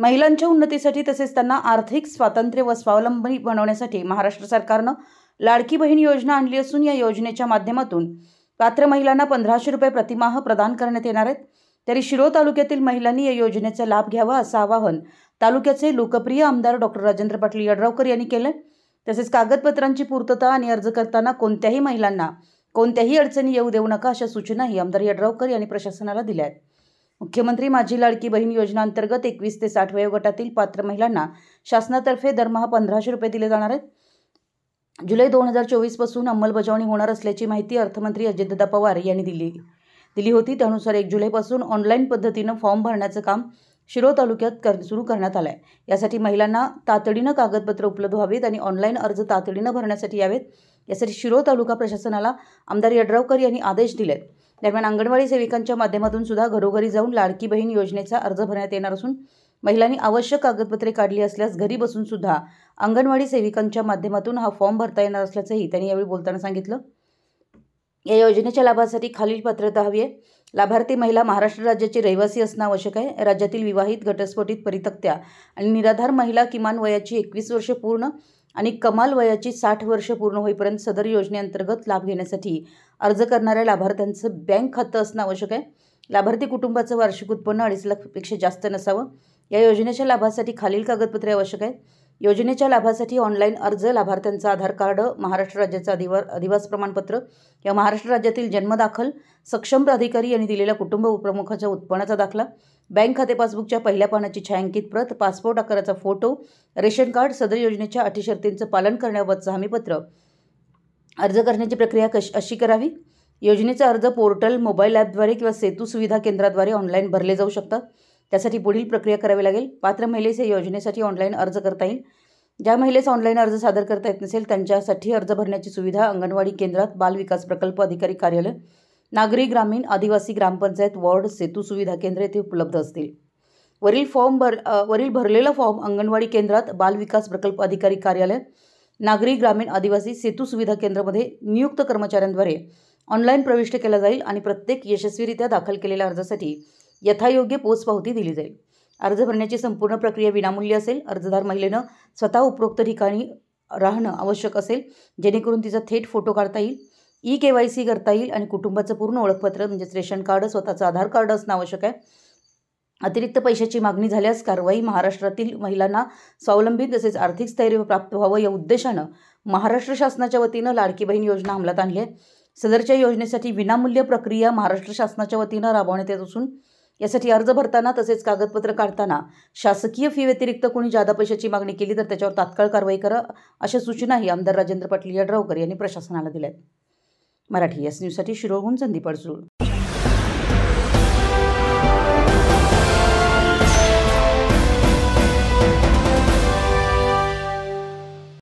महिलांच्या उन्नतीसाठी तसेच त्यांना आर्थिक स्वातंत्र्य व स्वावलंबी बनवण्यासाठी महाराष्ट्र सरकारनं लाडकी बहीण योजना आणली असून या योजनेच्या माध्यमातून पात्र महिलांना 1500 रुपये प्रतिमाह प्रदान करण्यात येणार आहेत। तरी शिरोळ तालुक्यातील महिलांनी या योजनेचा लाभ घ्यावा असं आवाहन तालुक्याचे लोकप्रिय आमदार डॉक्टर राजेंद्र पाटील यड्रावकर यांनी केलं। तसेच कागदपत्रांची पूर्तता आणि अर्ज करताना कोणत्याही महिलांना कोणत्याही अडचणी येऊ देऊ नका अशा सूचनाही आमदार यड्रावकर यांनी प्रशासनाला दिल्या आहेत। मुख्यमंत्री माझी लाडकी बहीण योजना अंतर्गत 21 ते 60 वयोगटातील पात्र महिलांना शासनातर्फे दरमहा 1500 रुपये दिले जाणार आहेत। जुलै 2024 पासून अंमलबजावणी होणार असल्याची माहिती अर्थमंत्री अजितदादा पवार यांनी दिली होती। त्यानुसार 1 जुलैपासून ऑनलाईन पद्धतीनं फॉर्म भरण्याचं काम शिरोळ तालुक्यात सुरू करण्यात आलं आहे। यासाठी महिलांना तातडीनं कागदपत्र उपलब्ध व्हावीत आणि ऑनलाईन अर्ज तातडीनं भरण्यासाठी यावेत, यासाठी शिरोळ तालुका प्रशासनाला आमदार यड्रावकर यांनी आदेश दिलेत। दरम्यान अंगणवाडी सेविकांच्या माध्यमातून सुद्धा घरोघरी जाऊन लाडकी बहीण योजनेचा अर्ज भरण्यात येणार असून महिलांनी आवश्यक कागदपत्रे काढली असल्यास घरी बसून सुद्धा अंगणवाडी सेविकांच्या माध्यमातून हा फॉर्म भरता येणार असल्याचंही त्यांनी यावेळी बोलताना सांगितलं। या योजनेच्या लाभासाठी खालील पात्रता हवी आहे। लाभार्थी महिला महाराष्ट्र राज्याची रहिवासी असणं आवश्यक आहे। राज्यातील विवाहित, घटस्फोटित, परित्यक्त्या आणि निराधार महिला किमान वयाची 21 वर्ष पूर्ण आणि कमाल वयाची 60 वर्ष पूर्ण होईपर्यंत सदर योजनेअंतर्गत लाभ घेण्यासाठी अर्ज करणाऱ्या लाभार्थ्यांचं बँक खातं असणं आवश्यक आहे। लाभार्थी कुटुंबाचं वार्षिक उत्पन्न 2.5 लाखापेक्षा जास्त नसावं। या योजनेच्या लाभासाठी खालील कागदपत्रे आवश्यक आहेत। योजनेच्या लाभासाठी ऑनलाईन अर्ज, लाभार्थ्यांचं आधार कार्ड, महाराष्ट्र राज्याचं अधिवास प्रमाणपत्र किंवा महाराष्ट्र राज्यातील जन्मदाखल, सक्षम प्राधिकारी यांनी दिलेल्या कुटुंब प्रमुखाच्या उत्पन्नाचा दाखला, बँक खाते पासबुकच्या पहिल्या पानाची छायांकित प्रत, पासपोर्ट आकाराचा फोटो, रेशन कार्ड, सदर योजनेच्या अटी शर्तींचं पालन करण्याबाबतचं हमीपत्र। अर्ज करण्याची प्रक्रिया अशी करावी। योजनेचा अर्ज पोर्टल, मोबाईल ॲपद्वारे किंवा सेतू सुविधा केंद्राद्वारे ऑनलाईन भरले जाऊ शकतात। त्यासाठी पुढील प्रक्रिया करावी लागेल। पात्र महिलेस या योजनेसाठी ऑनलाईन अर्ज करता येईल। ज्या महिलेस ऑनलाईन अर्ज सादर करता येत नसेल त्यांच्यासाठी अर्ज भरण्याची सुविधा अंगणवाडी केंद्रात, बाल विकास प्रकल्प अधिकारी कार्यालय, नागरी ग्रामीण, आदिवासी ग्रामपंचायत, वॉर्ड, सेतू सुविधा केंद्र येथे उपलब्ध असतील। वरील भरलेला फॉर्म अंगणवाडी केंद्रात, बाल विकास प्रकल्प अधिकारी कार्यालय, नागरी ग्रामीण, आदिवासी, सेतू सुविधा केंद्रामध्ये नियुक्त कर्मचाऱ्यांद्वारे ऑनलाईन प्रविष्ट केला जाईल आणि प्रत्येक यशस्वीरित्या दाखल केलेल्या अर्जासाठी यथायोग्य पोचपावती दिली जाईल। अर्ज भरण्याची संपूर्ण प्रक्रिया विनामूल्य असेल। अर्जदार महिलेनं स्वतः उपरोक्त ठिकाणी राहणं आवश्यक असेल जेणेकरून तिचा थेट फोटो काढता येईल, KYC करता येईल आणि कुटुंबाचं पूर्ण ओळखपत्र म्हणजेच रेशन कार्ड, स्वतःचं आधार कार्ड असणं आवश्यक आहे। अतिरिक्त पैशाची मागणी झाल्यास कारवाई। महाराष्ट्रातील महिलांना स्वावलंबी तसेच आर्थिक स्थैर्य प्राप्त व्हावं या उद्देशानं महाराष्ट्र शासनाच्या वतीनं लाडकी बहीण योजना अंमलात आणली आहे। सदरच्या योजनेसाठी विनामूल्य प्रक्रिया महाराष्ट्र शासनाच्या वतीनं राबवण्यात येत असून यासाठी अर्ज भरताना तसेच कागदपत्र काढताना शासकीय फी व्यतिरिक्त कोणी जादा पैशाची मागणी केली तर त्याच्यावर तात्काळ कारवाई करा अशा सूचनाही आमदार राजेंद्र पाटील यड्रावकर यांनी प्रशासनाला दिल्या आहेत। मराठी एस न्यूजसाठी शिरोळहून संदीप अडसूळ।